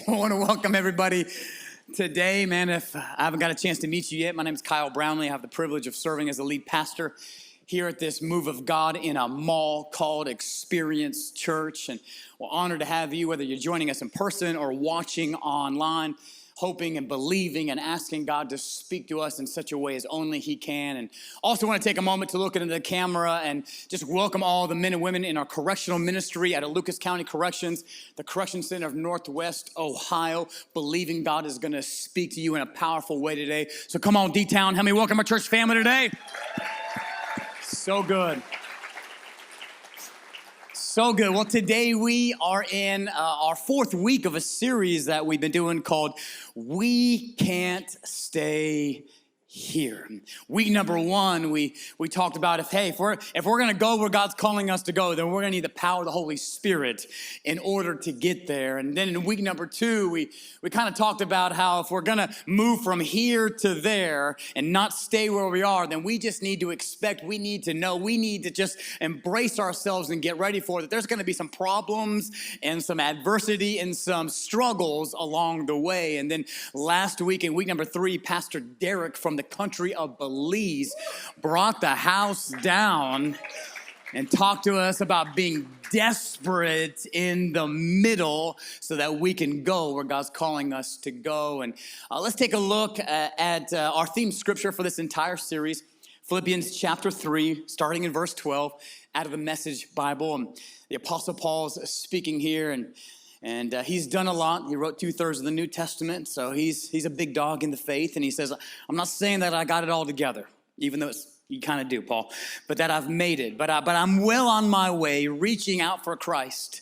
I want to welcome everybody today, man. If I haven't got a chance to meet you yet, my name is Brownlee. I have the privilege of serving as the lead pastor here at this move of God in a mall called Experience Church. And we're honored to have you, whether you're joining us in person or watching online, hoping and believing and asking God to speak to us in such a way as only He can. And also want to take a moment to look into the camera and just welcome all the men and women in our correctional ministry at Lucas County Corrections, the Correction Center of Northwest Ohio, believing God is going to speak to you in a powerful way today. So come on, D-Town, help me welcome our church family today. So good. So good. Well, today we are in our fourth week of a series that we've been doing called We Can't Stay Here. Week number one, we talked about if we're going to go where God's calling us to go, then we're going to need the power of the Holy Spirit in order to get there. And then in week number two, we kind of talked about how if we're going to move from here to there and not stay where we are, then we just need to expect, we need to know, we need to just embrace ourselves and get ready for that. There's going to be some problems and some adversity and some struggles along the way. And then last week, in week number three, Pastor Derek from the country of Belize brought the house down and talked to us about being desperate in the middle so that we can go where God's calling us to go. And let's take a look at our theme scripture for this entire series, Philippians chapter 3, starting in verse 12, out of the Message Bible. And the Apostle Paul's speaking here, and he's done a lot. He wrote 2/3 of the New Testament, so he's a big dog in the faith. And he says, I'm not saying that I got it all together, even though you kind of do, Paul, but that I've made it. But I'm well on my way, reaching out for Christ,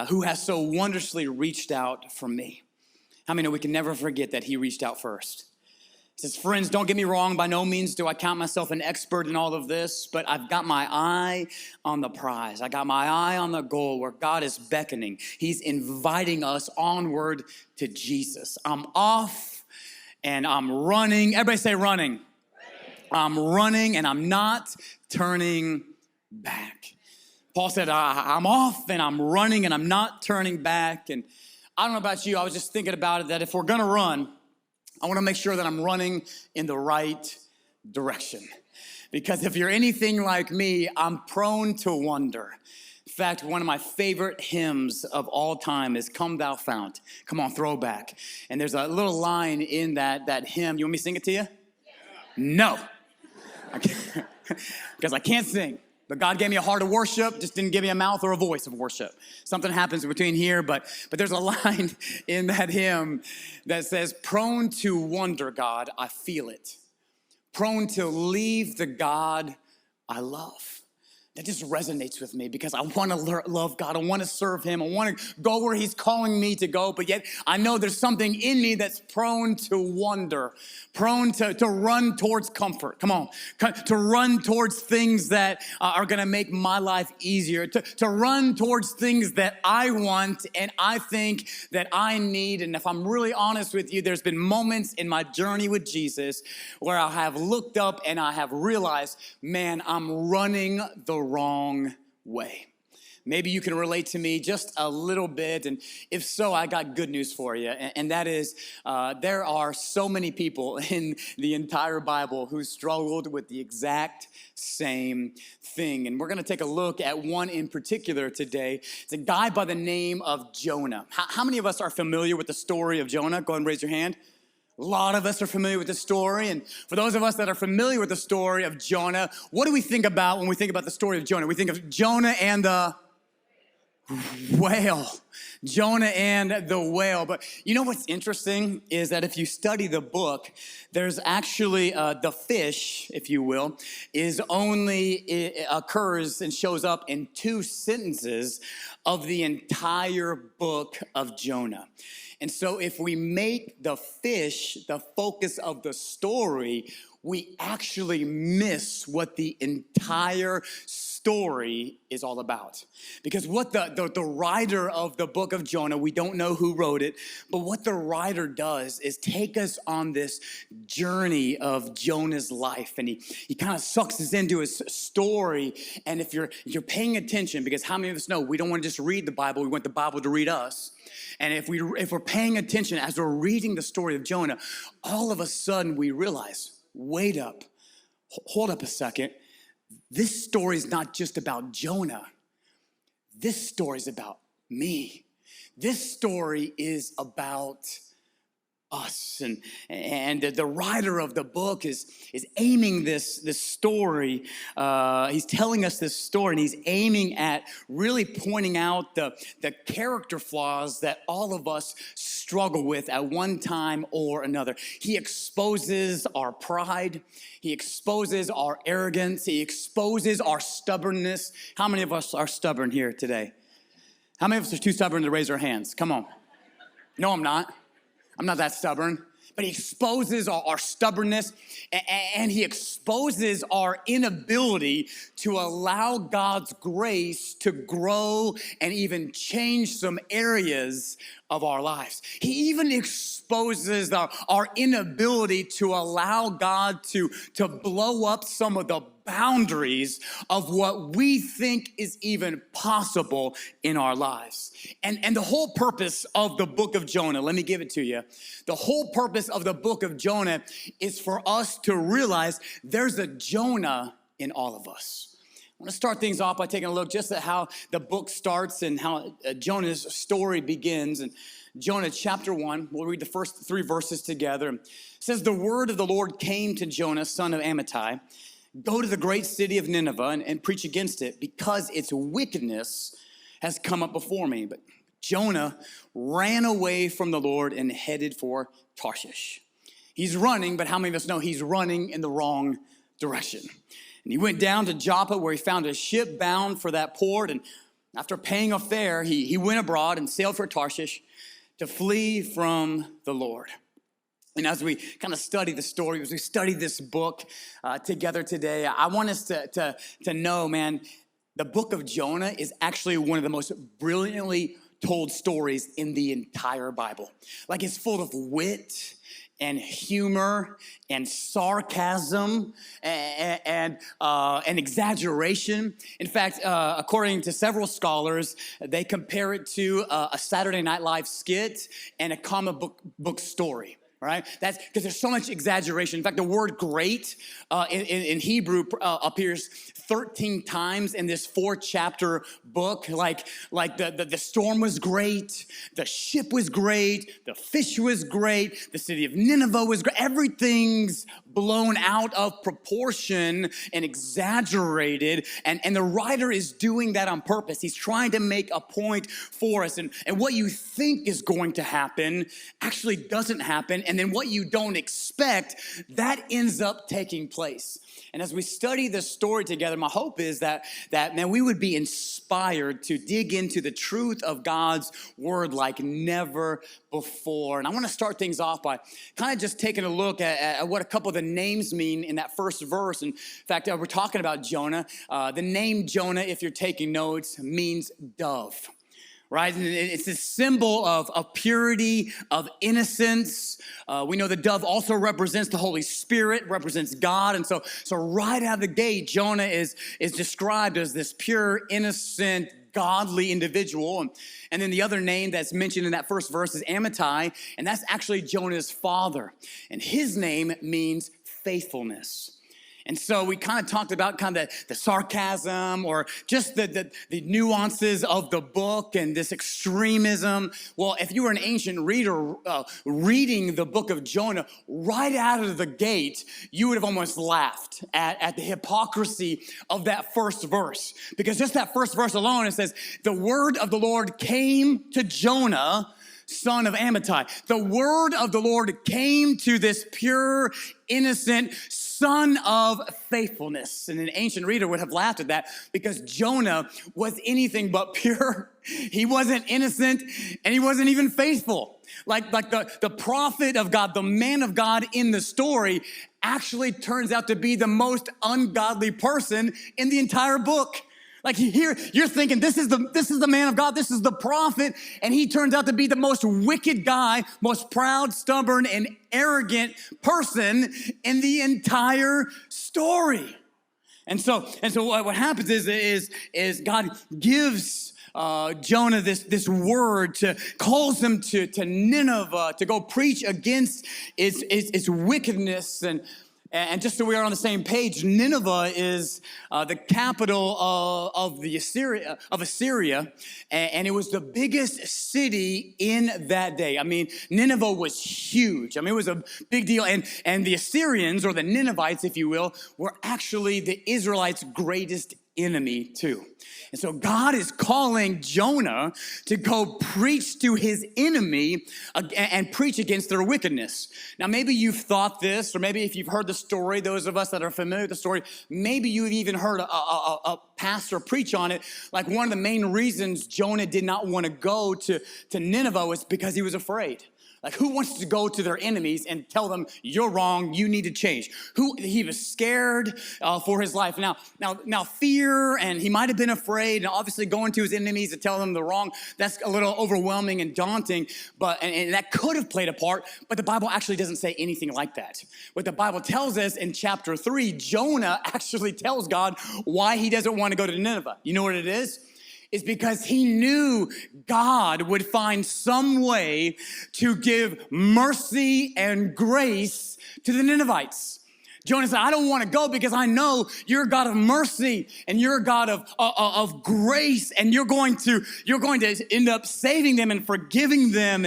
who has so wondrously reached out for me. How many know we can never forget that He reached out first? He says, friends, don't get me wrong. By no means do I count myself an expert in all of this, but I've got my eye on the prize. I got my eye on the goal where God is beckoning. He's inviting us onward to Jesus. I'm off and I'm running. Everybody say running. I'm running and I'm not turning back. Paul said, I'm off and I'm running and I'm not turning back. And I don't know about you. I was just thinking about it that if we're going to run, I want to make sure that I'm running in the right direction. Because if you're anything like me, I'm prone to wander. In fact, one of my favorite hymns of all time is Come Thou Fount. Come on, throwback. And there's a little line in that hymn. You want me to sing it to you? Yeah. No. Because I can't sing. But God gave me a heart of worship, just didn't give me a mouth or a voice of worship. Something happens between here, but there's a line in that hymn that says, prone to wonder, God, I feel it. Prone to leave the God I love. That just resonates with me because I want to love God. I want to serve Him. I want to go where He's calling me to go. But yet I know there's something in me that's prone to wander, prone to run towards comfort. Come on. To run towards things that are going to make my life easier. To run towards things that I want and I think that I need. And if I'm really honest with you, there's been moments in my journey with Jesus where I have looked up and I have realized, man, I'm running the wrong way. Maybe you can relate to me just a little bit, and if so, I got good news for you, and that is there are so many people in the entire Bible who struggled with the exact same thing, and we're going to take a look at one in particular today. It's a guy by the name of Jonah. How many of us are familiar with the story of Jonah? Go ahead and raise your hand. A lot of us are familiar with the story, and for those of us that are familiar with the story of Jonah, what do we think about when we think about the story of Jonah? We think of Jonah and the whale. Jonah and the whale. But you know what's interesting is that if you study the book, there's actually the fish, if you will, it occurs and shows up in 2 sentences of the entire book of Jonah. And so if we make the fish the focus of the story, we actually miss what the entire story is all about. Because what the writer of the book book of Jonah. We don't know who wrote it, but what the writer does is take us on this journey of Jonah's life, and he kind of sucks us into his story. And if you're paying attention, because how many of us know we don't want to just read the Bible, we want the Bible to read us. And if we're paying attention as we're reading the story of Jonah, all of a sudden we realize, wait up, hold up a second. This story is not just about Jonah. This story is about me. This story is about us. And the writer of the book is aiming this story. He's telling us this story, and he's aiming at really pointing out the character flaws that all of us struggle with at one time or another. He exposes our pride. He exposes our arrogance. He exposes our stubbornness. How many of us are stubborn here today? How many of us are too stubborn to raise our hands? Come on. No, I'm not. I'm not that stubborn. But he exposes our stubbornness, and he exposes our inability to allow God's grace to grow and even change some areas of our lives. He even exposes our inability to allow God to blow up some of the boundaries of what we think is even possible in our lives. And the whole purpose of the book of Jonah, let me give it to you. The whole purpose of the book of Jonah is for us to realize there's a Jonah in all of us. I want to start things off by taking a look just at how the book starts and how Jonah's story begins. And Jonah chapter 1, we'll read the first 3 verses together. It says, the word of the Lord came to Jonah, son of Amittai. Go to the great city of Nineveh and preach against it, because its wickedness has come up before me. But Jonah ran away from the Lord and headed for Tarshish. He's running, but how many of us know he's running in the wrong direction? And he went down to Joppa, where he found a ship bound for that port. And after paying a fare, he went abroad and sailed for Tarshish to flee from the Lord. And as we kind of study the story, as we study this book together today, I want us to know, man, the book of Jonah is actually one of the most brilliantly told stories in the entire Bible. Like, it's full of wit and humor and sarcasm and exaggeration. In fact, according to several scholars, they compare it to a Saturday Night Live skit and a comic book story. Right? That's because there's so much exaggeration. In fact, the word great in Hebrew appears 13 times in this 4-chapter book. Like the storm was great, the ship was great, the fish was great, the city of Nineveh was great. Everything's blown out of proportion and exaggerated. And the writer is doing that on purpose. He's trying to make a point for us. And what you think is going to happen actually doesn't happen. And then what you don't expect, that ends up taking place. And as we study this story together, my hope is that man, we would be inspired to dig into the truth of God's word like never before. And I want to start things off by kind of just taking a look at what a couple of the names mean in that first verse. In fact, we're talking about Jonah. The name Jonah, if you're taking notes, means dove. Right? And it's a symbol of purity, of innocence. We know the dove also represents the Holy Spirit, represents God. And so right out of the gate, Jonah is described as this pure, innocent, godly individual. And then the other name that's mentioned in that first verse is Amittai, and that's actually Jonah's father. And his name means faithfulness. And so we kind of talked about kind of the sarcasm or just the nuances of the book and this extremism. Well, if you were an ancient reader reading the book of Jonah, right out of the gate, you would have almost laughed at the hypocrisy of that first verse. Because just that first verse alone, it says, the word of the Lord came to Jonah, son of Amittai. The word of the Lord came to this pure, innocent son of faithfulness. And an ancient reader would have laughed at that because Jonah was anything but pure. He wasn't innocent, and he wasn't even faithful. Like the prophet of God, the man of God in the story, actually turns out to be the most ungodly person in the entire book. Like here, you're thinking, this is the man of God, this is the prophet, and he turns out to be the most wicked guy, most proud, stubborn, and arrogant person in the entire story. And so what happens is God gives Jonah this word, calls him to Nineveh to go preach against its wickedness. And just so we are on the same page, Nineveh is the capital of Assyria, and it was the biggest city in that day. I mean, Nineveh was huge. I mean, it was a big deal. And the Assyrians, or the Ninevites, if you will, were actually the Israelites' greatest enemy too. And so God is calling Jonah to go preach to his enemy and preach against their wickedness. Now, maybe you've thought this, or maybe if you've heard the story, those of us that are familiar with the story, maybe you've even heard a pastor preach on it. Like one of the main reasons Jonah did not want to go to Nineveh was because he was afraid. Like, who wants to go to their enemies and tell them, you're wrong, you need to change? He was scared for his life. Now, fear, and he might have been afraid, and obviously going to his enemies to tell them the wrong, that's a little overwhelming and daunting, and that could have played a part, but the Bible actually doesn't say anything like that. What the Bible tells us in chapter 3, Jonah actually tells God why he doesn't want to go to Nineveh. You know what it is? Is because he knew God would find some way to give mercy and grace to the Ninevites. Jonah said, I don't want to go because I know you're a God of mercy and you're a God of grace, and you're going to end up saving them and forgiving them.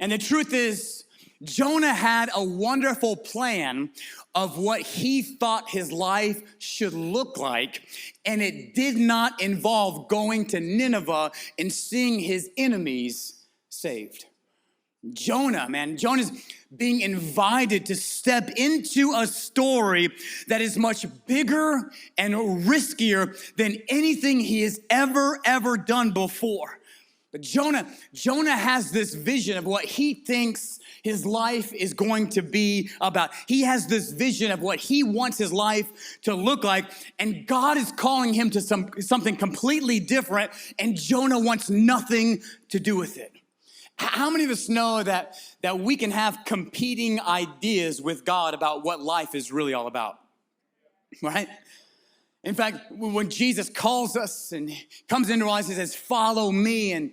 And the truth is, Jonah had a wonderful plan of what he thought his life should look like, and it did not involve going to Nineveh and seeing his enemies saved. Jonah's being invited to step into a story that is much bigger and riskier than anything he has ever done before. But Jonah has this vision of what he thinks his life is going to be about. He has this vision of what he wants his life to look like, and God is calling him to something completely different, and Jonah wants nothing to do with it. How many of us know that we can have competing ideas with God about what life is really all about, right? In fact, when Jesus calls us and comes into our lives and says, follow me, and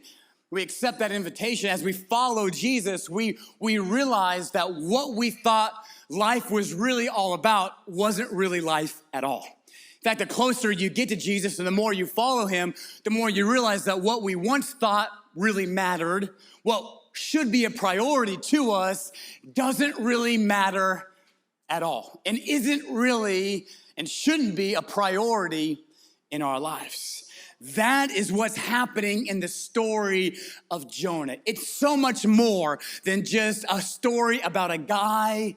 we accept that invitation, as we follow Jesus, we realize that what we thought life was really all about wasn't really life at all. In fact, the closer you get to Jesus and the more you follow him, the more you realize that what we once thought really mattered, what should be a priority to us, doesn't really matter at all, and isn't really and shouldn't be a priority in our lives. That is what's happening in the story of Jonah. It's so much more than just a story about a guy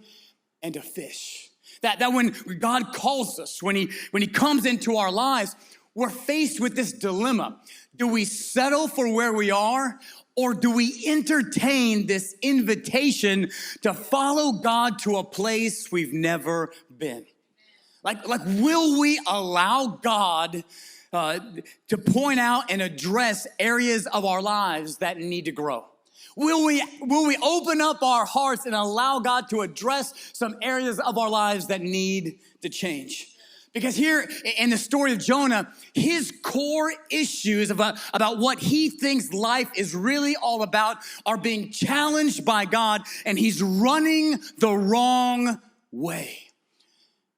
and a fish. That when God calls us, when he comes into our lives, we're faced with this dilemma. Do we settle for where we are, or do we entertain this invitation to follow God to a place we've never been? Like, will we allow God to point out and address areas of our lives that need to grow? Will we open up our hearts and allow God to address some areas of our lives that need to change? Because here in the story of Jonah, his core issues about what he thinks life is really all about are being challenged by God, and he's running the wrong way.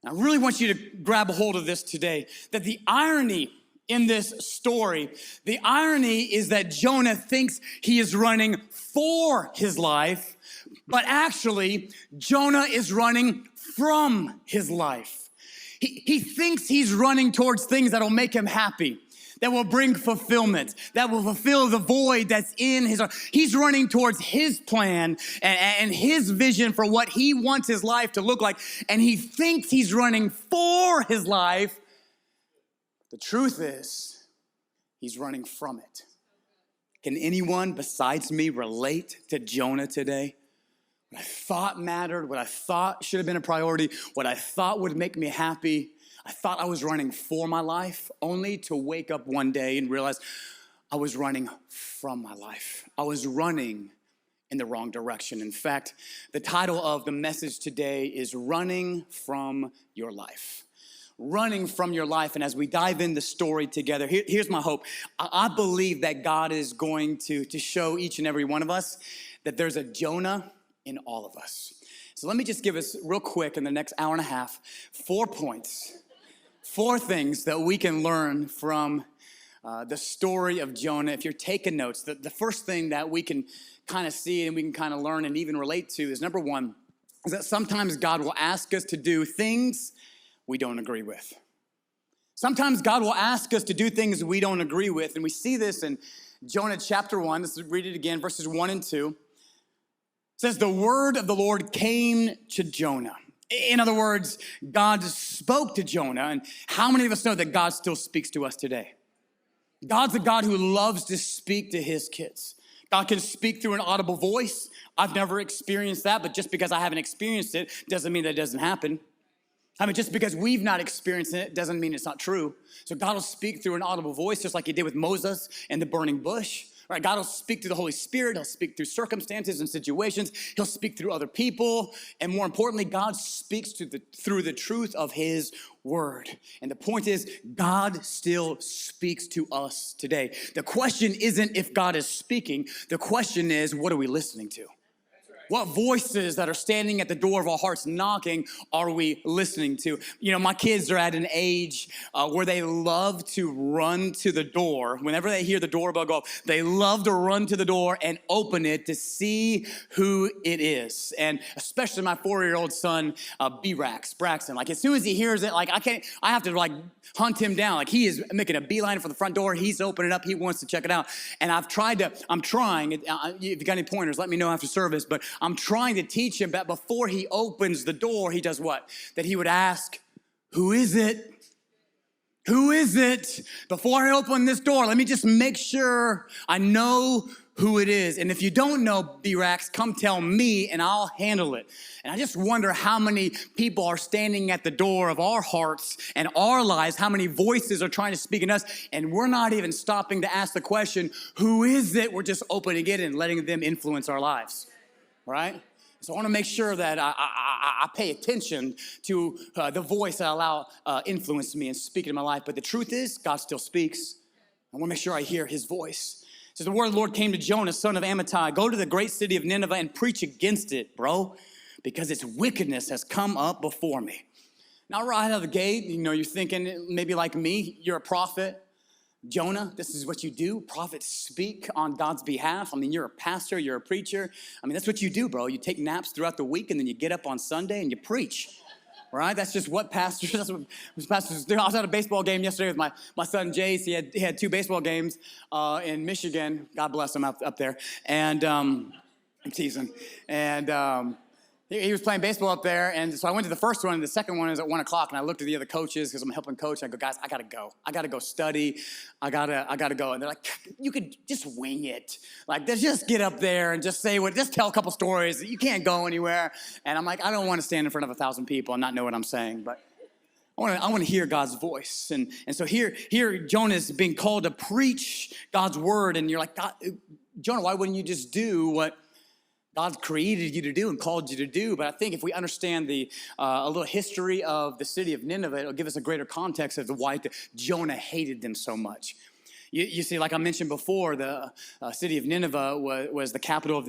I really want you to grab a hold of this today, that the irony in this story, the irony is that Jonah thinks he is running for his life, but actually Jonah is running from his life. He thinks he's running towards things that will make him happy, that will bring fulfillment, that will fulfill the void that's in his heart. He's running towards his plan and his vision for what he wants his life to look like, and he thinks he's running for his life. The truth is, he's running from it. Can anyone besides me relate to Jonah today? What I thought mattered, what I thought should have been a priority, what I thought would make me happy, I thought I was running for my life, only to wake up one day and realize I was running from my life. I was running in the wrong direction. In fact, the title of the message today is Running from Your Life. Running from your life. And as we dive in the story together, here's my hope. I believe that God is going to show each and every one of us that there's a Jonah in all of us. So let me just give us real quick in the next hour and a half, 4 points, 4 things that we can learn from the story of Jonah. If you're taking notes, the first thing that we can kind of see and we can kind of learn and even relate to is number 1, is that sometimes God will ask us to do things we don't agree with. Sometimes God will ask us to do things we don't agree with. And we see this in Jonah chapter 1. Let's read it again, verses 1 and 2. It says, the word of the Lord came to Jonah. In other words, God spoke to Jonah. And how many of us know that God still speaks to us today? God's a God who loves to speak to his kids. God can speak through an audible voice. I've never experienced that, but just because I haven't experienced it doesn't mean that it doesn't happen. I mean, just because we've not experienced it doesn't mean it's not true. So God will speak through an audible voice, just like he did with Moses and the burning bush. Right? God will speak through the Holy Spirit. He'll speak through circumstances and situations. He'll speak through other people. And more importantly, God speaks through the truth of his word. And the point is, God still speaks to us today. The question isn't if God is speaking. The question is, what are we listening to? What voices that are standing at the door of our hearts knocking are we listening to? You know, my kids are at an age where they love to run to the door. Whenever they hear the doorbell go off, they love to run to the door and open it to see who it is. And especially my 4-year-old son, Braxton. Like as soon as he hears it, like I have to like hunt him down. Like he is making a beeline for the front door. He's opening it up. He wants to check it out. And I'm trying. If you got any pointers, let me know after service. But I'm trying to teach him that before he opens the door, he does what? That he would ask, who is it? Who is it? Before I open this door, let me just make sure I know who it is. And if you don't know, B-Rax, come tell me and I'll handle it. And I just wonder how many people are standing at the door of our hearts and our lives, how many voices are trying to speak in us, and we're not even stopping to ask the question, who is it? We're just opening it and letting them influence our lives. Right? So I want to make sure that I pay attention to the voice that allow influence me and speak in my life. But the truth is, God still speaks. I want to make sure I hear his voice. So the word of the Lord came to Jonah, son of Amittai. Go to the great city of Nineveh and preach against it, bro, because its wickedness has come up before me. Now, right out of the gate, you know, you're thinking maybe like me, you're a prophet. Jonah, this is what you do. Prophets speak on God's behalf. I mean, you're a pastor, you're a preacher. I mean, that's what you do, bro. You take naps throughout the week and then you get up on Sunday and you preach, right? That's just what pastors do. I was at a baseball game yesterday with my son, Jace. He had 2 baseball games in Michigan. God bless him up there. And I'm teasing. And he was playing baseball up there, and so I went to the first one, and the second one is at 1 o'clock, and I looked at the other coaches because I'm helping coach. I go, guys, I gotta go study. I gotta go. And they're like, you could just wing it. Like, just get up there and just tell a couple stories. You can't go anywhere. And I'm like, I don't want to stand in front of 1,000 people and not know what I'm saying, but I want to hear God's voice. And so here Jonah is being called to preach God's word, and you're like, God, Jonah, why wouldn't you just do what God created you to do and called you to do? But I think if we understand a little history of the city of Nineveh, it'll give us a greater context as to why Jonah hated them so much. You see, like I mentioned before, the city of Nineveh was the capital of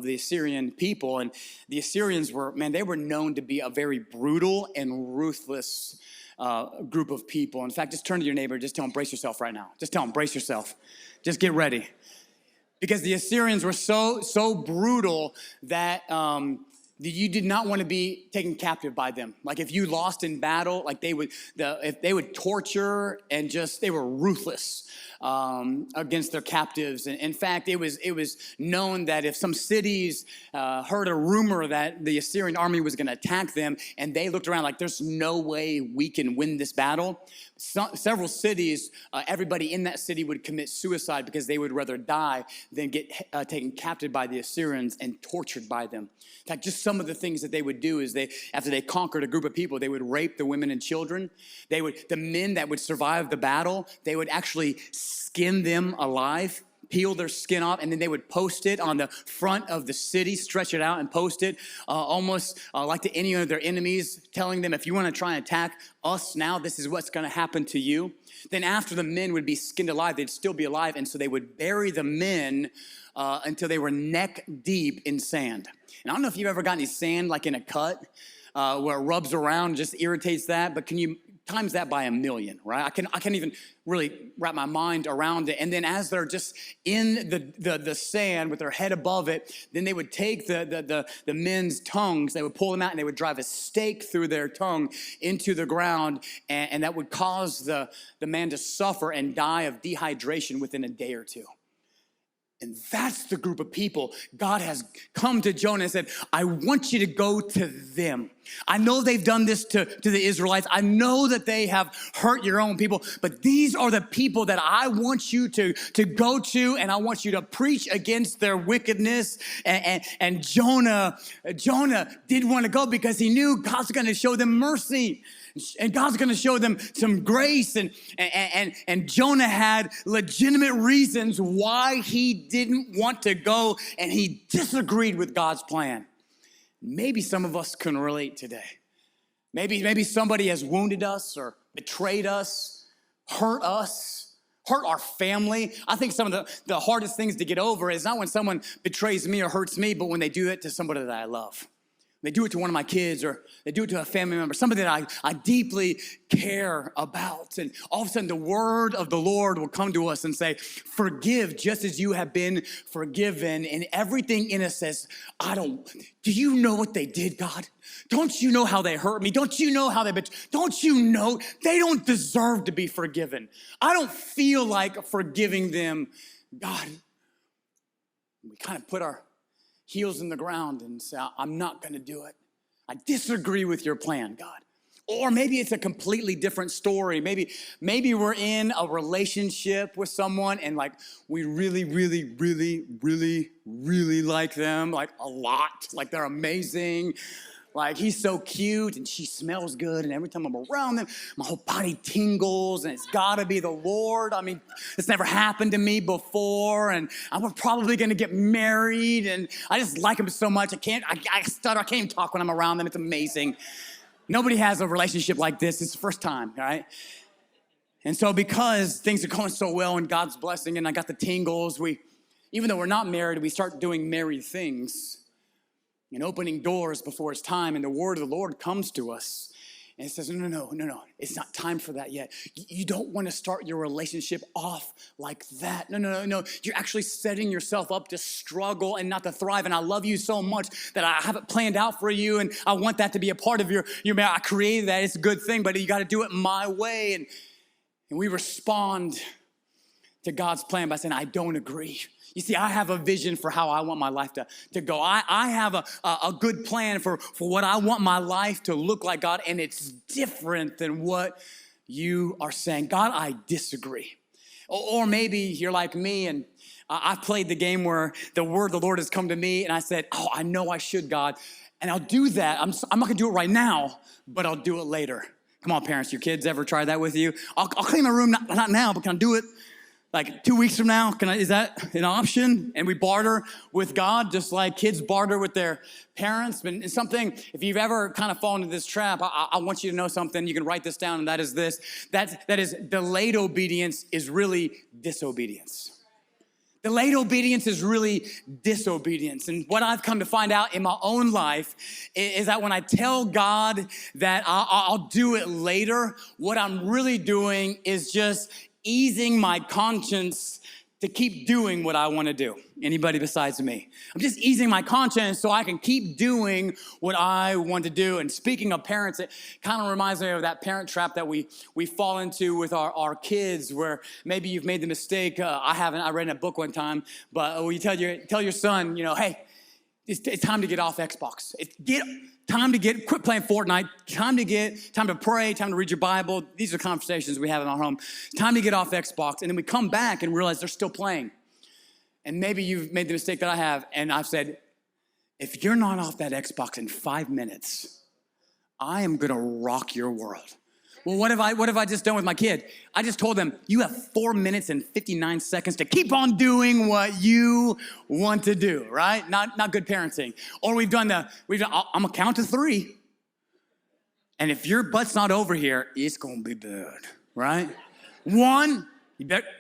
the Assyrian people, and the Assyrians were known to be a very brutal and ruthless group of people. In fact, just turn to your neighbor, just tell them, brace yourself right now. Just tell them, brace yourself. Just get ready. Because the Assyrians were so brutal that you did not want to be taken captive by them. Like if you lost in battle, like they would torture and they were ruthless. against their captives. And in fact, it was known that if some cities heard a rumor that the Assyrian army was going to attack them, and they looked around like, there's no way we can win this battle, several cities, everybody in that city would commit suicide because they would rather die than get taken captive by the Assyrians and tortured by them. In fact, just some of the things that they would do is after they conquered a group of people, they would rape the women and children. The men that would survive the battle, they would actually skin them alive, peel their skin off, and then they would post it on the front of the city, stretch it out and post it, almost like to any of their enemies, telling them, if you want to try and attack us now, this is what's going to happen to you. Then after the men would be skinned alive, they'd still be alive, and so they would bury the men until they were neck deep in sand. And I don't know if you've ever got any sand like in a cut where it rubs around, just irritates that, but can you times that by 1,000,000, right? I can't even really wrap my mind around it. And then as they're just in the sand with their head above it, then they would take the men's tongues, they would pull them out, and they would drive a stake through their tongue into the ground, and that would cause the man to suffer and die of dehydration within a day or two. And that's the group of people God has come to Jonah and said, I want you to go to them. I know they've done this to the Israelites. I know that they have hurt your own people, but these are the people that I want you to go to, and I want you to preach against their wickedness. And Jonah didn't want to go because he knew God's going to show them mercy. And God's going to show them some grace. And Jonah had legitimate reasons why he didn't want to go, and he disagreed with God's plan. Maybe some of us can relate today. Maybe somebody has wounded us or betrayed us, hurt our family. I think some of the hardest things to get over is not when someone betrays me or hurts me, but when they do it to somebody that I love. They do it to one of my kids, or they do it to a family member, somebody that I deeply care about. And all of a sudden, the word of the Lord will come to us and say, forgive just as you have been forgiven. And everything in us says, do you know what they did, God? Don't you know how they hurt me? Don't you know how don't you know they don't deserve to be forgiven? I don't feel like forgiving them, God. We kind of put our heels in the ground and say, I'm not going to do it. I disagree with your plan, God. Or maybe it's a completely different story. Maybe we're in a relationship with someone and like we really, really, really, really, really like them, like a lot, like they're amazing. Like, he's so cute and she smells good, and every time I'm around them, my whole body tingles, and it's gotta be the Lord. I mean, it's never happened to me before, and I'm probably gonna get married, and I just like him so much. I stutter, I can't even talk when I'm around them. It's amazing. Nobody has a relationship like this. It's the first time, right? And so because things are going so well and God's blessing and I got the tingles, even though we're not married, we start doing married things and opening doors before it's time, and the word of the Lord comes to us and it says, no, it's not time for that yet. You don't want to start your relationship off like that. No. You're actually setting yourself up to struggle and not to thrive, and I love you so much that I have it planned out for you, and I want that to be a part of your marriage. I created that. It's a good thing, but you got to do it my way. And we respond to God's plan by saying, I don't agree. You see, I have a vision for how I want my life to go. I have a good plan for what I want my life to look like, God, and it's different than what you are saying. God, I disagree. Or maybe you're like me, and I've played the game where the word of the Lord has come to me, and I said, I know I should, God, and I'll do that. I'm not going to do it right now, but I'll do it later. Come on, parents, your kids ever try that with you? I'll clean my room, not now, but can I do it? Like 2 weeks from now, is that an option? And we barter with God just like kids barter with their parents. And it's something, if you've ever kind of fallen into this trap, I want you to know something. You can write this down, and that is this. That is delayed obedience is really disobedience. Delayed obedience is really disobedience. And what I've come to find out in my own life is that when I tell God that I'll do it later, what I'm really doing is just easing my conscience to keep doing what I want to do. Anybody besides me? I'm just easing my conscience so I can keep doing what I want to do. And speaking of parents, it kind of reminds me of that parent trap that we fall into with our kids, where maybe you've made the mistake. I read in a book one time, but you tell your son, hey, it's time to get off Xbox. Quit playing Fortnite. Time to pray, time to read your Bible. These are conversations we have in our home. It's time to get off Xbox. And then we come back and realize they're still playing. And maybe you've made the mistake that I have, and I've said, if you're not off that Xbox in 5 minutes, I am gonna rock your world. Well, what have I just done with my kid? I just told them, you have 4 minutes and 59 seconds to keep on doing what you want to do, right? Not good parenting. Or I'm gonna count to 3. And if your butt's not over here, it's gonna be bad, right? 1,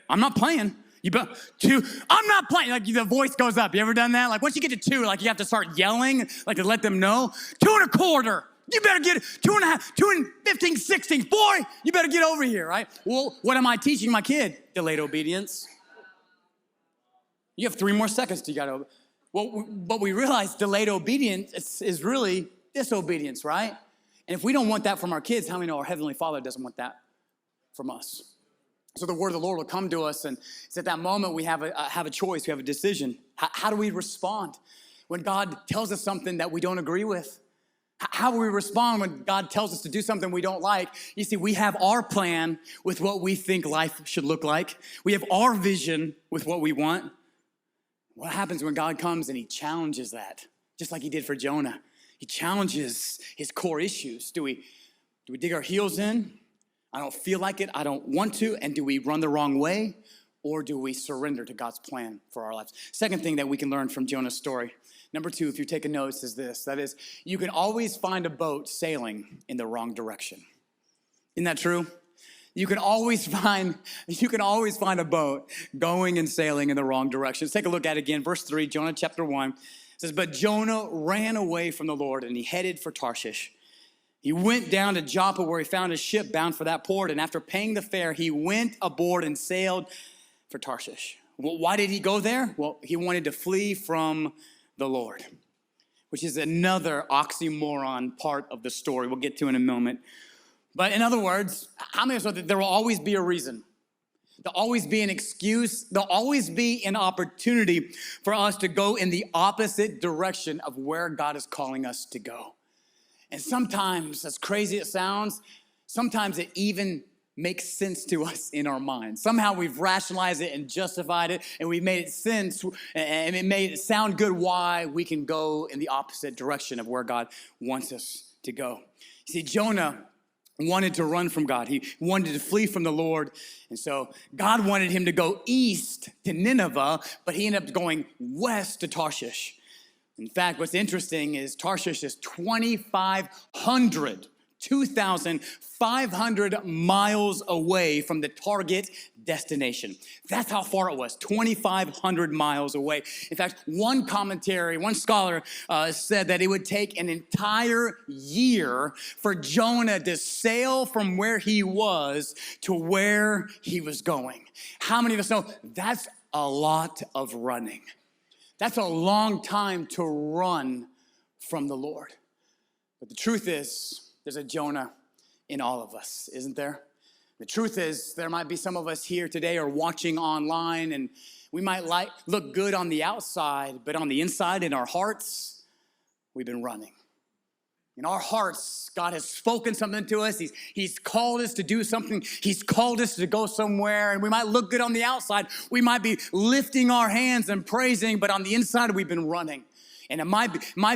I'm not playing. 2, I'm not playing. Like the voice goes up. You ever done that? Like once you get to 2, like you have to start yelling, like to let them know. 2 1/4. You better get 2 1/2, 2 15, 16. Boy, you better get over here, right? Well, what am I teaching my kid? Delayed obedience. You have 3 more seconds to get over. Well, but we realize delayed obedience is really disobedience, right? And if we don't want that from our kids, how many know our Heavenly Father doesn't want that from us? So the word of the Lord will come to us, and it's at that moment we have a choice, we have a decision. How do we respond when God tells us something that we don't agree with? How will we respond when God tells us to do something we don't like? You see, we have our plan with what we think life should look like. We have our vision with what we want. What happens when God comes and he challenges that? Just like he did for Jonah. He challenges his core issues. Do we dig our heels in? I don't feel like it. I don't want to. And do we run the wrong way? Or do we surrender to God's plan for our lives? Second thing that we can learn from Jonah's story. Number 2, if you're taking notes, is this. That is, you can always find a boat sailing in the wrong direction. Isn't that true? You can always find a boat going and sailing in the wrong direction. Let's take a look at it again. Verse 3, Jonah chapter 1 says, but Jonah ran away from the Lord and he headed for Tarshish. He went down to Joppa where he found a ship bound for that port. And after paying the fare, he went aboard and sailed for Tarshish. Well, why did he go there? Well, he wanted to flee from the Lord, which is another oxymoron part of the story we'll get to in a moment. But in other words, how many of us know that there will always be a reason? There'll always be an excuse. There'll always be an opportunity for us to go in the opposite direction of where God is calling us to go. And sometimes, as crazy as it sounds, sometimes it even makes sense to us in our minds. Somehow we've rationalized it and justified it, and we've made it sense, and it made it sound good why we can go in the opposite direction of where God wants us to go. You see, Jonah wanted to run from God. He wanted to flee from the Lord. And so God wanted him to go east to Nineveh, but he ended up going west to Tarshish. In fact, what's interesting is Tarshish is 2,500 miles away from the target destination. That's how far it was, 2,500 miles away. In fact, one scholar said that it would take an entire year for Jonah to sail from where he was to where he was going. How many of us know that's a lot of running? That's a long time to run from the Lord. But the truth is, there's a Jonah in all of us, isn't there? The truth is, there might be some of us here today or watching online, and we might look good on the outside, but on the inside, in our hearts, we've been running. In our hearts, God has spoken something to us. He's called us to do something. He's called us to go somewhere, and we might look good on the outside. We might be lifting our hands and praising, but on the inside, we've been running. And it might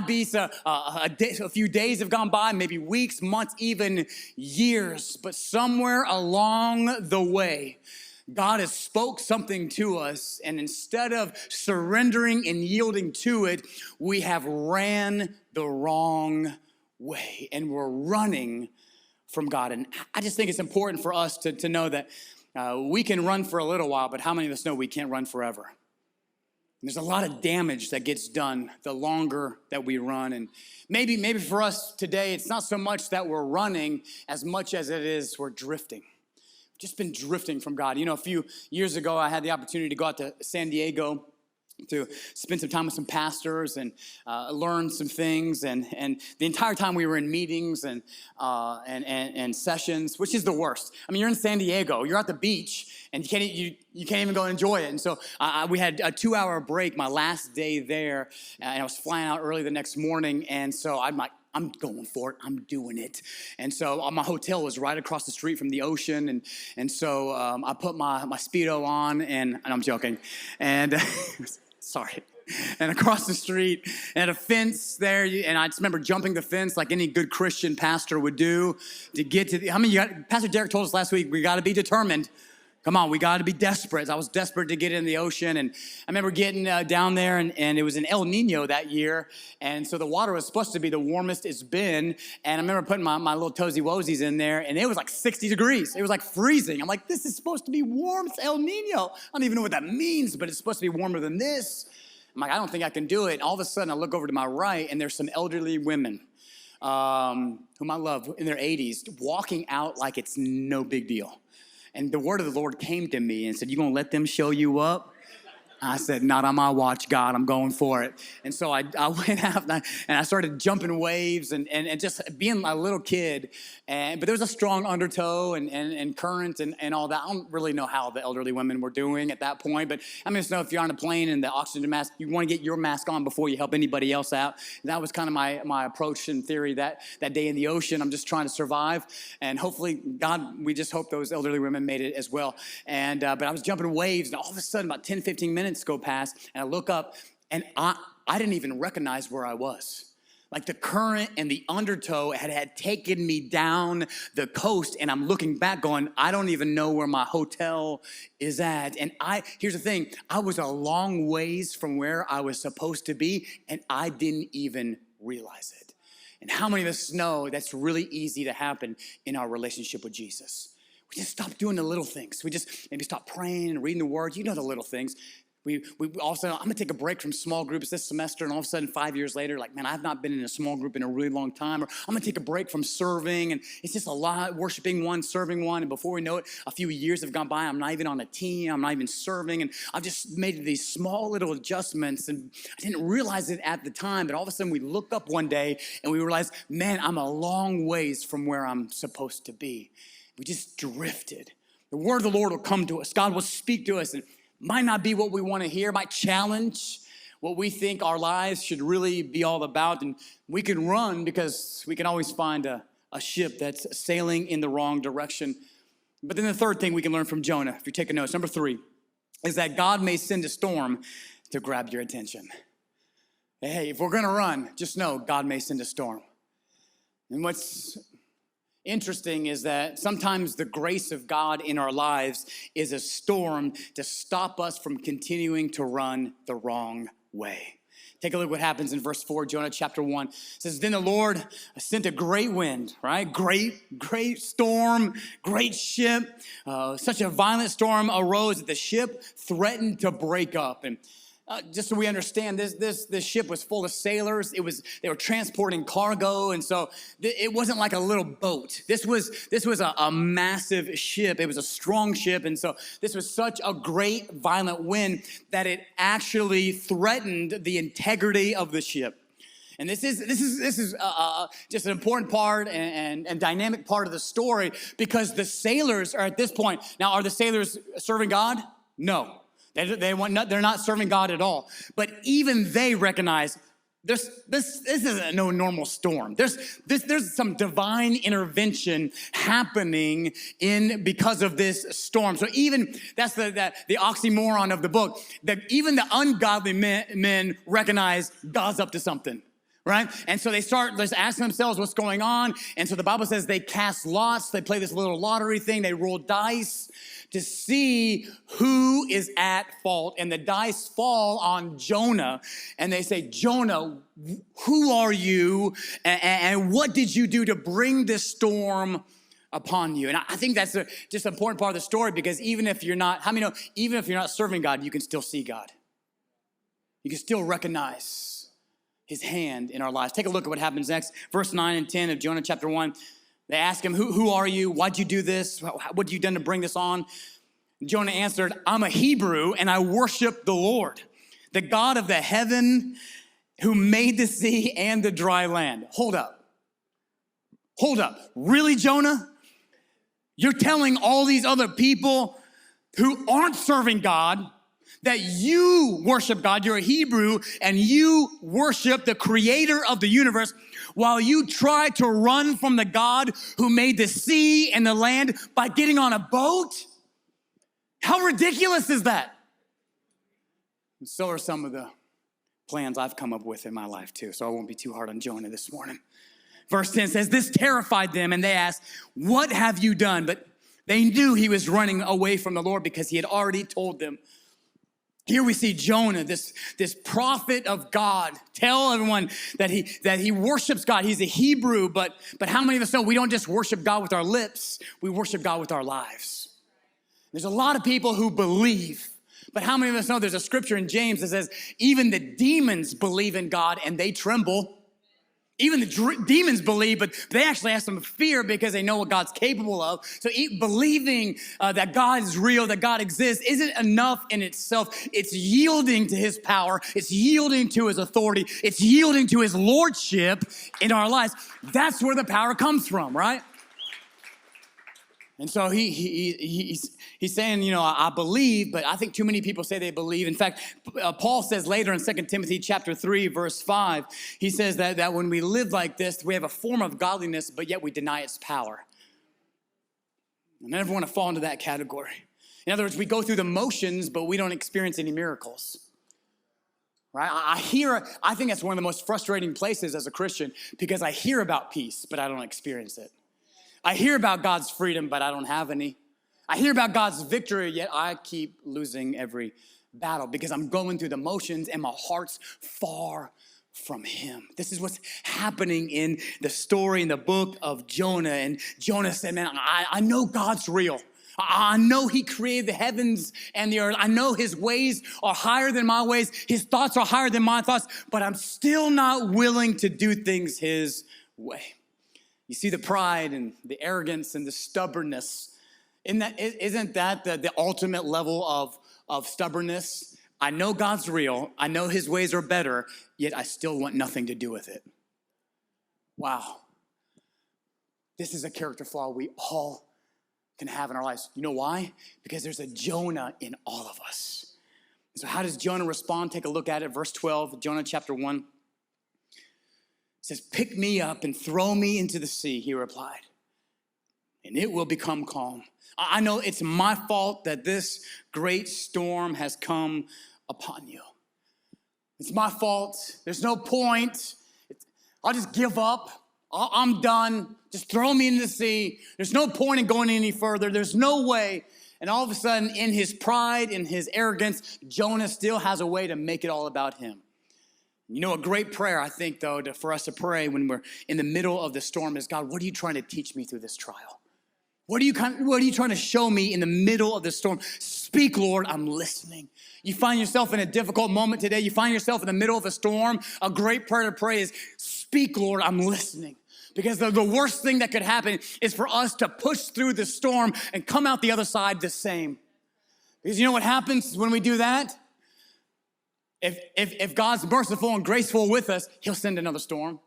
be a few days have gone by, maybe weeks, months, even years. But somewhere along the way, God has spoke something to us. And instead of surrendering and yielding to it, we have ran the wrong way. And we're running from God. And I just think it's important for us to know that we can run for a little while, but how many of us know we can't run forever? There's a lot of damage that gets done the longer that we run. And maybe for us today, it's not so much that we're running as much as it is we're drifting. just been drifting from God. A few years ago, I had the opportunity to go out to San Diego to spend some time with some pastors and learn some things. And the entire time we were in meetings and sessions, which is the worst. I mean, you're in San Diego, you're at the beach, and you can't even go enjoy it. And so we had a 2-hour break my last day there, and I was flying out early the next morning. And so I'm like, I'm going for it. I'm doing it. And so my hotel was right across the street from the ocean. And so I put my Speedo on, and I'm joking. And sorry. And across the street, and a fence there, and I just remember jumping the fence like any good Christian pastor would do to get to Pastor Derek told us last week, we got to be determined. Come on, we got to be desperate. I was desperate to get in the ocean, and I remember getting down there, and it was an El Nino that year, and so the water was supposed to be the warmest it's been, and I remember putting my little toesy-woesies in there, and it was like 60 degrees. It was like freezing. I'm like, this is supposed to be warm. It's El Nino. I don't even know what that means, but it's supposed to be warmer than this. I'm like, I don't think I can do it. And all of a sudden, I look over to my right, and there's some elderly women whom I love in their 80s walking out like it's no big deal. And the word of the Lord came to me and said, you going to let them show you up? I said, not on my watch, God. I'm going for it. And so I went out and I started jumping waves and just being a little kid. But there was a strong undertow and current and all that. I don't really know how the elderly women were doing at that point. But I mean, just know if you're on a plane and the oxygen mask, you want to get your mask on before you help anybody else out. And that was kind of my approach and theory that day in the ocean. I'm just trying to survive. And hopefully, God, we just hope those elderly women made it as well. But I was jumping waves, and all of a sudden, about 10, 15 minutes go past, and I look up, and I didn't even recognize where I was. Like the current and the undertow had taken me down the coast, and I'm looking back going, I don't even know where my hotel is at. And here's the thing, I was a long ways from where I was supposed to be, and I didn't even realize it. And how many of us know that's really easy to happen in our relationship with Jesus? We just stop doing the little things. We just maybe stop praying and reading the Word. You know the little things. We all of a sudden, I'm going to take a break from small groups this semester, and all of a sudden, 5 years later, like, man, I've not been in a small group in a really long time. Or I'm going to take a break from serving, and it's just a lot, worshiping one, serving one, and before we know it, a few years have gone by. I'm not even on a team. I'm not even serving, and I've just made these small little adjustments, and I didn't realize it at the time, but all of a sudden, we look up one day, and we realize, man, I'm a long ways from where I'm supposed to be. We just drifted. The word of the Lord will come to us. God will speak to us, and might not be what we want to hear, might challenge what we think our lives should really be all about. And we can run because we can always find a ship that's sailing in the wrong direction. But then the third thing we can learn from Jonah, if you're taking notes, number 3, is that God may send a storm to grab your attention. Hey, if we're going to run, just know God may send a storm. And what's interesting is that sometimes the grace of God in our lives is a storm to stop us from continuing to run the wrong way. Take a look what happens in verse 4, Jonah chapter 1. It says, then the Lord sent a great wind, right? Great storm, great ship. Such a violent storm arose that the ship threatened to break up. And just so we understand, this ship was full of sailors. They were transporting cargo, and so it wasn't like a little boat. This was a massive ship. It was a strong ship, and so this was such a great violent wind that it actually threatened the integrity of the ship. And this is just an important part and dynamic part of the story, because the sailors are at this point. Now, are the sailors serving God? No. They're not serving God at all. But even they recognize this isn't no normal storm. There's some divine intervention happening because of this storm. So even that's the oxymoron of the book, that even the ungodly men recognize God's up to something. Right? And so they start just asking themselves what's going on. And so the Bible says they cast lots. They play this little lottery thing. They roll dice to see who is at fault. And the dice fall on Jonah. And they say, Jonah, who are you? And what did you do to bring this storm upon you? And I think that's just an important part of the story, because even if you're not, even if you're not serving God, you can still see God. You can still recognize His hand in our lives. Take a look at what happens next. Verse 9 and 10 of Jonah chapter 1. They ask him, who are you? Why'd you do this? What have you done to bring this on? Jonah answered, I'm a Hebrew and I worship the Lord, the God of the heaven who made the sea and the dry land. Hold up. Really, Jonah? You're telling all these other people who aren't serving God that you worship God. You're a Hebrew and you worship the creator of the universe while you try to run from the God who made the sea and the land by getting on a boat? How ridiculous is that? And so are some of the plans I've come up with in my life too, so I won't be too hard on Jonah this morning. Verse 10 says, this terrified them, and they asked, what have you done? But they knew he was running away from the Lord because he had already told them. Here we see Jonah, this prophet of God, tell everyone that he worships God. He's a Hebrew, but how many of us know we don't just worship God with our lips, we worship God with our lives? There's a lot of people who believe, but how many of us know there's a scripture in James that says, even the demons believe in God and they tremble. Even the demons believe, but they actually have some fear because they know what God's capable of. So believing that God is real, that God exists, isn't enough in itself. It's yielding to his power. It's yielding to his authority. It's yielding to his lordship in our lives. That's where the power comes from, right? And so he's saying, I believe, but I think too many people say they believe. In fact, Paul says later in 2 Timothy chapter 3, verse 5, he says that when we live like this, we have a form of godliness, but yet we deny its power. I never want to fall into that category. In other words, we go through the motions, but we don't experience any miracles. Right? I think that's one of the most frustrating places as a Christian because I hear about peace, but I don't experience it. I hear about God's freedom, but I don't have any. I hear about God's victory, yet I keep losing every battle because I'm going through the motions and my heart's far from him. This is what's happening in the story in the book of Jonah. And Jonah said, man, I know God's real. I know he created the heavens and the earth. I know his ways are higher than my ways. His thoughts are higher than my thoughts, but I'm still not willing to do things his way. You see the pride and the arrogance and the stubbornness. Isn't that the ultimate level of stubbornness? I know God's real. I know his ways are better, yet I still want nothing to do with it. Wow. This is a character flaw we all can have in our lives. You know why? Because there's a Jonah in all of us. So how does Jonah respond? Take a look at it. Verse 12, Jonah chapter 1. It says, pick me up and throw me into the sea, he replied, and it will become calm. I know it's my fault that this great storm has come upon you. It's my fault. There's no point. I'll just give up. I'm done. Just throw me into the sea. There's no point in going any further. There's no way. And all of a sudden, in his pride, in his arrogance, Jonah still has a way to make it all about him. You know, a great prayer, I think, though, for us to pray when we're in the middle of the storm is, God, what are you trying to teach me through this trial? What are you trying to show me in the middle of the storm? Speak, Lord, I'm listening. You find yourself in a difficult moment today. You find yourself in the middle of a storm. A great prayer to pray is, speak, Lord, I'm listening. Because the worst thing that could happen is for us to push through the storm and come out the other side the same. Because you know what happens when we do that? If God's merciful and graceful with us, he'll send another storm.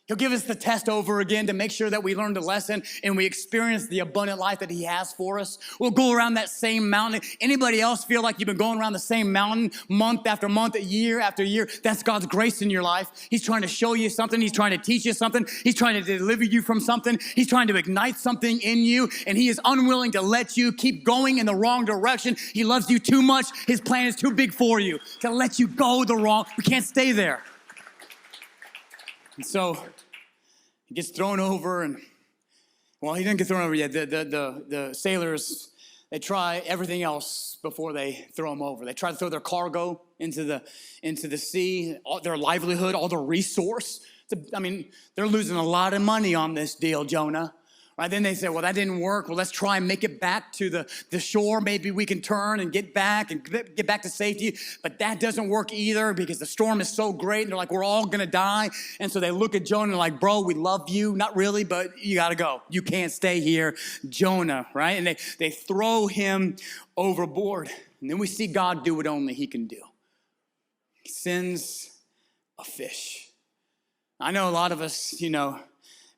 He'll give us the test over again to make sure that we learn the lesson and we experience the abundant life that he has for us. We'll go around that same mountain. Anybody else feel like you've been going around the same mountain month after month, year after year? That's God's grace in your life. He's trying to show you something. He's trying to teach you something. He's trying to deliver you from something. He's trying to ignite something in you, and he is unwilling to let you keep going in the wrong direction. He loves you too much. His plan is too big for you to let you go the wrong. We can't stay there. And so he gets thrown over, and well, he didn't get thrown over yet. The sailors, they try everything else before they throw him over. They try to throw their cargo into the sea, their livelihood, all their resource. They're losing a lot of money on this deal, Jonah. Right, then they say, well, that didn't work. Well, let's try and make it back to the shore. Maybe we can turn and get back to safety. But that doesn't work either because the storm is so great. And they're like, we're all going to die. And so they look at Jonah and they're like, bro, we love you. Not really, but you got to go. You can't stay here, Jonah, right? And they throw him overboard. And then we see God do what only he can do. He sends a fish. I know a lot of us,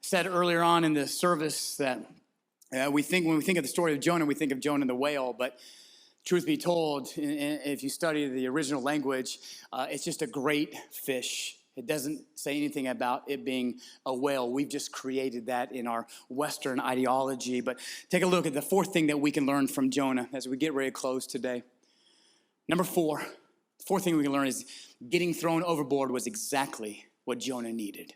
said earlier on in the service that when we think of the story of Jonah, we think of Jonah the whale. But truth be told, if you study the original language, it's just a great fish. It doesn't say anything about it being a whale. We've just created that in our Western ideology. But take a look at the fourth thing that we can learn from Jonah as we get ready to close today. Number four, the fourth thing we can learn is getting thrown overboard was exactly what Jonah needed.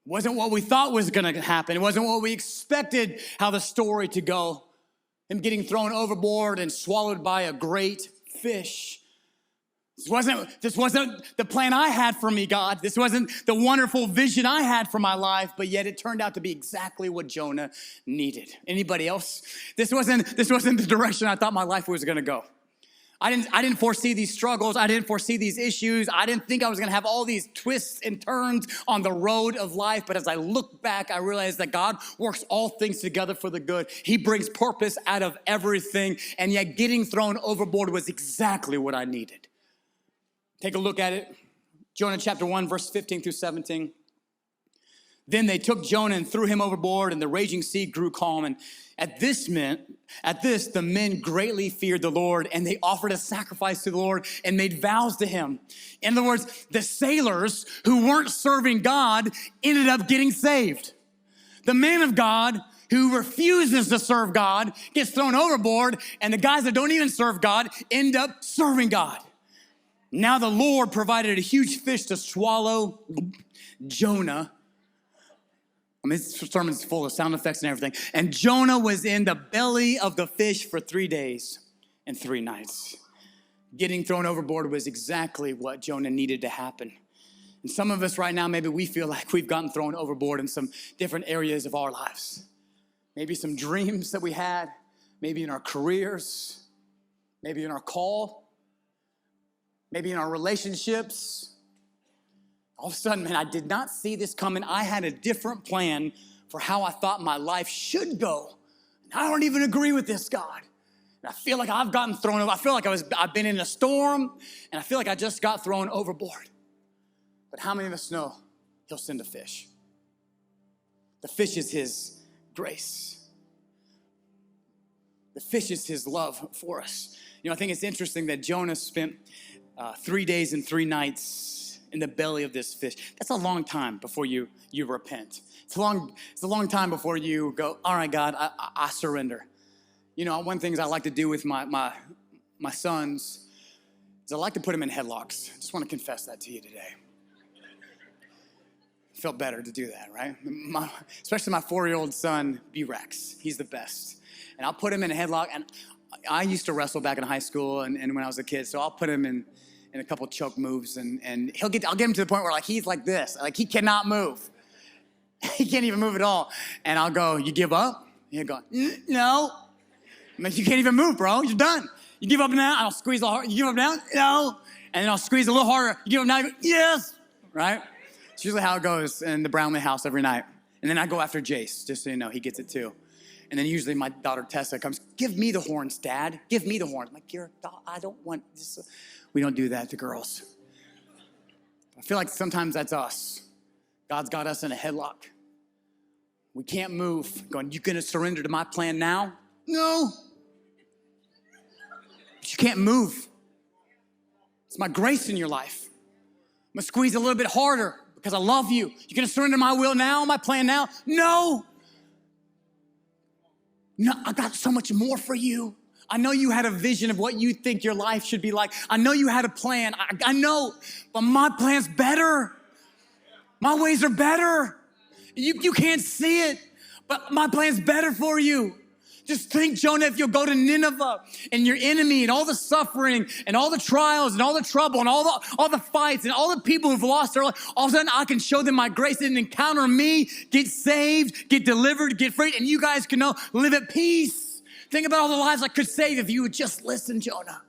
It wasn't what we thought was going to happen. It wasn't what we expected how the story to go. Him getting thrown overboard and swallowed by a great fish. This wasn't the plan I had for me, God. This wasn't the wonderful vision I had for my life, but yet it turned out to be exactly what Jonah needed. Anybody else? This wasn't the direction I thought my life was going to go. I didn't foresee these struggles. I didn't foresee these issues. I didn't think I was going to have all these twists and turns on the road of life. But as I look back, I realized that God works all things together for the good. He brings purpose out of everything. And yet getting thrown overboard was exactly what I needed. Take a look at it. Jonah chapter 1, verse 15 through 17. Then they took Jonah and threw him overboard, and the raging sea grew calm. And at this, the men greatly feared the Lord, and they offered a sacrifice to the Lord and made vows to him. In other words, the sailors who weren't serving God ended up getting saved. The man of God who refuses to serve God gets thrown overboard, and the guys that don't even serve God end up serving God. Now the Lord provided a huge fish to swallow Jonah. This sermon's full of sound effects and everything. And Jonah was in the belly of the fish for 3 days and 3 nights. Getting thrown overboard was exactly what Jonah needed to happen. And some of us right now, maybe we feel like we've gotten thrown overboard in some different areas of our lives. Maybe some dreams that we had, maybe in our careers, maybe in our call, maybe in our relationships. All of a sudden, man, I did not see this coming. I had a different plan for how I thought my life should go. And I don't even agree with this, God. And I feel like I've gotten thrown over. I feel like I've been in a storm, and I feel like I just got thrown overboard. But how many of us know he'll send a fish? The fish is his grace. The fish is his love for us. I think it's interesting that Jonah spent 3 days and 3 nights in the belly of this fish. That's a long time before you repent. It's a long time before you go, all right, God, I surrender. One thing I like to do with my sons is I like to put them in headlocks. I just want to confess that to you today. Felt better to do that, right? Especially my 4-year-old son, B-Rex. He's the best. And I'll put him in a headlock. And I used to wrestle back in high school and when I was a kid, so I'll put him in a couple choke moves, and I'll get him to the point where he's like this, he cannot move. He can't even move at all. And I'll go, you give up? He'll go, no. I'm like, you can't even move, bro. You're done. You give up now? I'll squeeze a little harder. You give up now? No. And then I'll squeeze a little harder. You give up now? You go, yes. Right? It's usually how it goes in the Brownlee house every night. And then I go after Jace, just so you know, he gets it too. And then usually my daughter Tessa comes, give me the horns, Dad. Give me the horns. I'm like, I don't want this. We don't do that to girls. I feel like sometimes that's us. God's got us in a headlock. We can't move. Going, you gonna surrender to my plan now? No. But you can't move. It's my grace in your life. I'm gonna squeeze a little bit harder because I love you. You gonna surrender my will now, my plan now? No. No, I got so much more for you. I know you had a vision of what you think your life should be like. I know you had a plan. I know, but my plan's better. My ways are better. You can't see it, but my plan's better for you. Just think, Jonah, if you'll go to Nineveh and your enemy and all the suffering and all the trials and all the trouble and all the fights and all the people who've lost their life, all of a sudden I can show them my grace and encounter me, get saved, get delivered, get freed, and you guys can live at peace. Think about all the lives I could save if you would just listen, Jonah.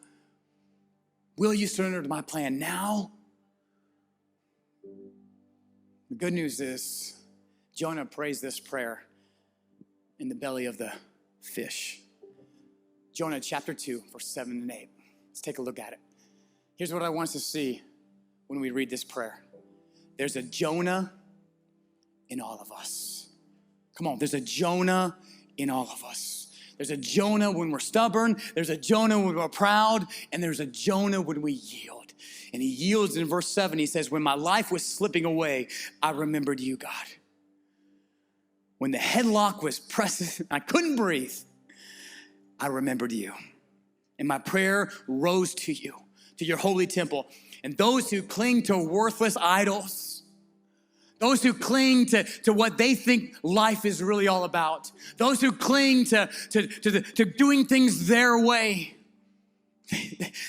Will you surrender to my plan now? The good news is Jonah prays this prayer in the belly of the fish. Jonah chapter 2, verse 7 and 8. Let's take a look at it. Here's what I want us to see when we read this prayer. There's a Jonah in all of us. Come on, there's a Jonah in all of us. There's a Jonah when we're stubborn. There's a Jonah when we're proud. And there's a Jonah when we yield. And he yields in verse 7. He says, when my life was slipping away, I remembered you, God. When the headlock was pressing, I couldn't breathe, I remembered you. And my prayer rose to you, to your holy temple. And those who cling to worthless idols, those who cling to what they think life is really all about, those who cling to doing things their way,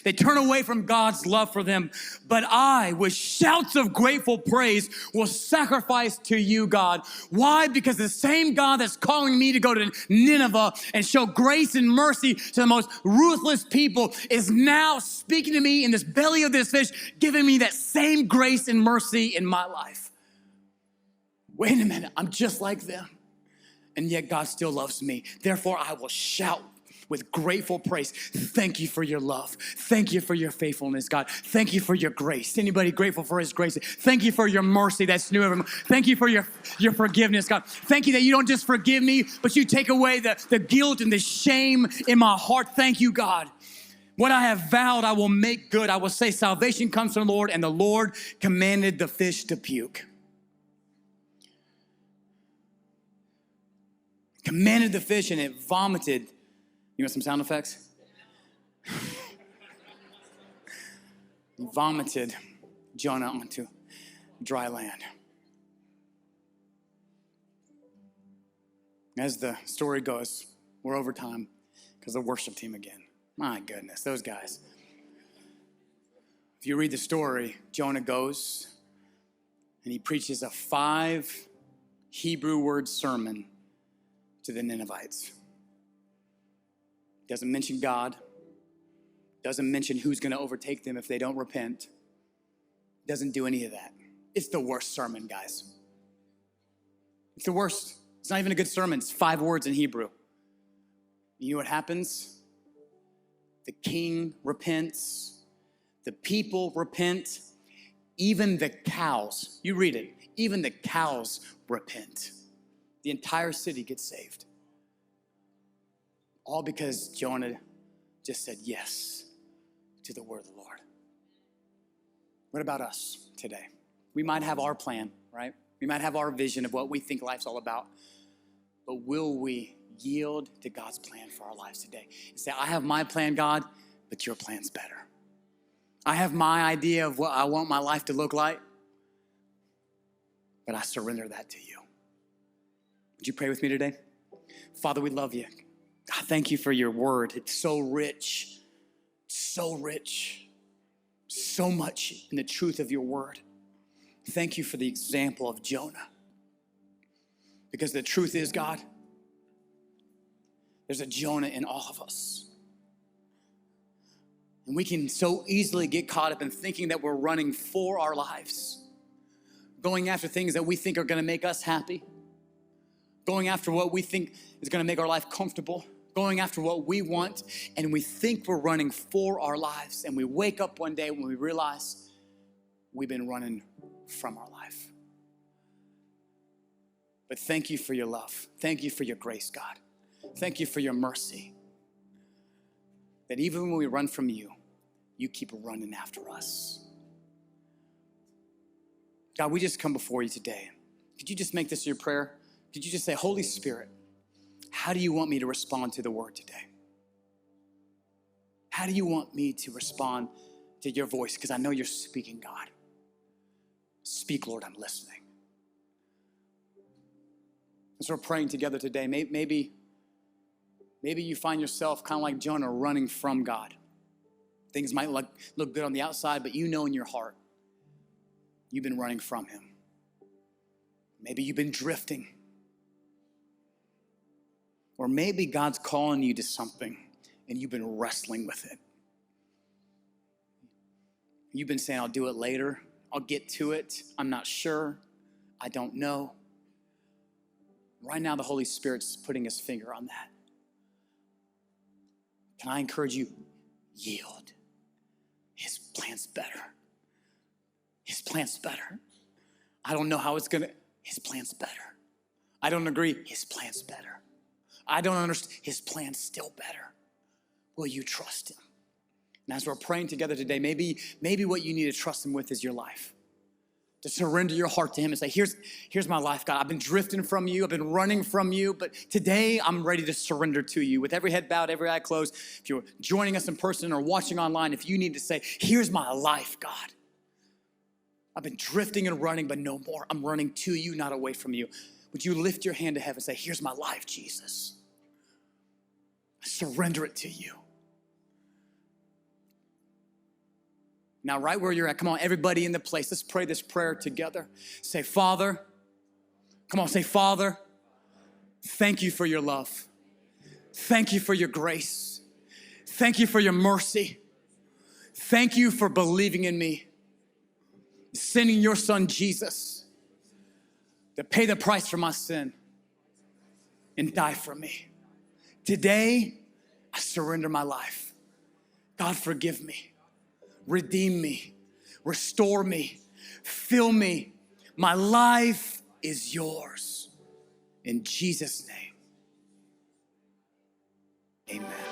they turn away from God's love for them. But I, with shouts of grateful praise, will sacrifice to you, God. Why? Because the same God that's calling me to go to Nineveh and show grace and mercy to the most ruthless people is now speaking to me in this belly of this fish, giving me that same grace and mercy in my life. Wait a minute, I'm just like them. And yet God still loves me. Therefore, I will shout with grateful praise. Thank you for your love. Thank you for your faithfulness, God. Thank you for your grace. Anybody grateful for his grace? Thank you for your mercy that's new every morning. Thank you for your forgiveness, God. Thank you that you don't just forgive me, but you take away the guilt and the shame in my heart. Thank you, God. What I have vowed, I will make good. I will say salvation comes from the Lord, and the Lord commanded the fish to puke. Commanded the fish, and it vomited. You want some sound effects? He vomited Jonah onto dry land. As the story goes, we're over time because the worship team again. My goodness, those guys. If you read the story, Jonah goes and he preaches a 5 Hebrew word sermon to the Ninevites. Doesn't mention God. Doesn't mention who's going to overtake them if they don't repent. Doesn't do any of that. It's the worst sermon, guys. It's the worst. It's not even a good sermon. It's 5 words in Hebrew. You know what happens? The king repents. The people repent. Even the cows. You read it. Even the cows repent. The entire city gets saved. All because Jonah just said yes to the word of the Lord. What about us today? We might have our plan, right? We might have our vision of what we think life's all about. But will we yield to God's plan for our lives today? And say, I have my plan, God, but your plan's better. I have my idea of what I want my life to look like, but I surrender that to you. Would you pray with me today? Father, we love you. God, thank you for your word. It's so rich, so much in the truth of your word. Thank you for the example of Jonah. Because the truth is, God, there's a Jonah in all of us. And we can so easily get caught up in thinking that we're running for our lives, going after things that we think are going to make us happy, going after what we think is going to make our life comfortable, going after what we want, and we think we're running for our lives, and we wake up one day when we realize we've been running from our life. But thank you for your love. Thank you for your grace, God. Thank you for your mercy. That even when we run from you, you keep running after us. God, we just come before you today. Could you just make this your prayer? Could you just say, Holy Spirit, how do you want me to respond to the word today? How do you want me to respond to your voice? Because I know you're speaking, God. Speak, Lord, I'm listening. As we're praying together today, maybe Maybe you find yourself kind of like Jonah, running from God. Things might look good on the outside, but you know in your heart, you've been running from him. Maybe you've been drifting. Or maybe God's calling you to something and you've been wrestling with it. You've been saying, I'll do it later. I'll get to it. I'm not sure. I don't know. Right now, the Holy Spirit's putting his finger on that. Can I encourage you? Yield. His plan's better. His plan's better. I don't know how it's gonna, his plan's better. I don't agree, his plan's better. I don't understand, his plan's still better. Will you trust him? And as we're praying together today, maybe what you need to trust him with is your life. To surrender your heart to him and say, here's my life, God. I've been drifting from you. I've been running from you. But today, I'm ready to surrender to you. With every head bowed, every eye closed. If you're joining us in person or watching online, if you need to say, here's my life, God. I've been drifting and running, but no more. I'm running to you, not away from you. Would you lift your hand to heaven and say, here's my life, Jesus. I surrender it to you. Now, right where you're at, come on, everybody in the place, let's pray this prayer together. Say, Father, come on, say, Father, thank you for your love. Thank you for your grace. Thank you for your mercy. Thank you for believing in me, sending your son, Jesus, to pay the price for my sin and die for me. Today, I surrender my life. God, forgive me. Redeem me, restore me, fill me. My life is yours. In Jesus' name, amen.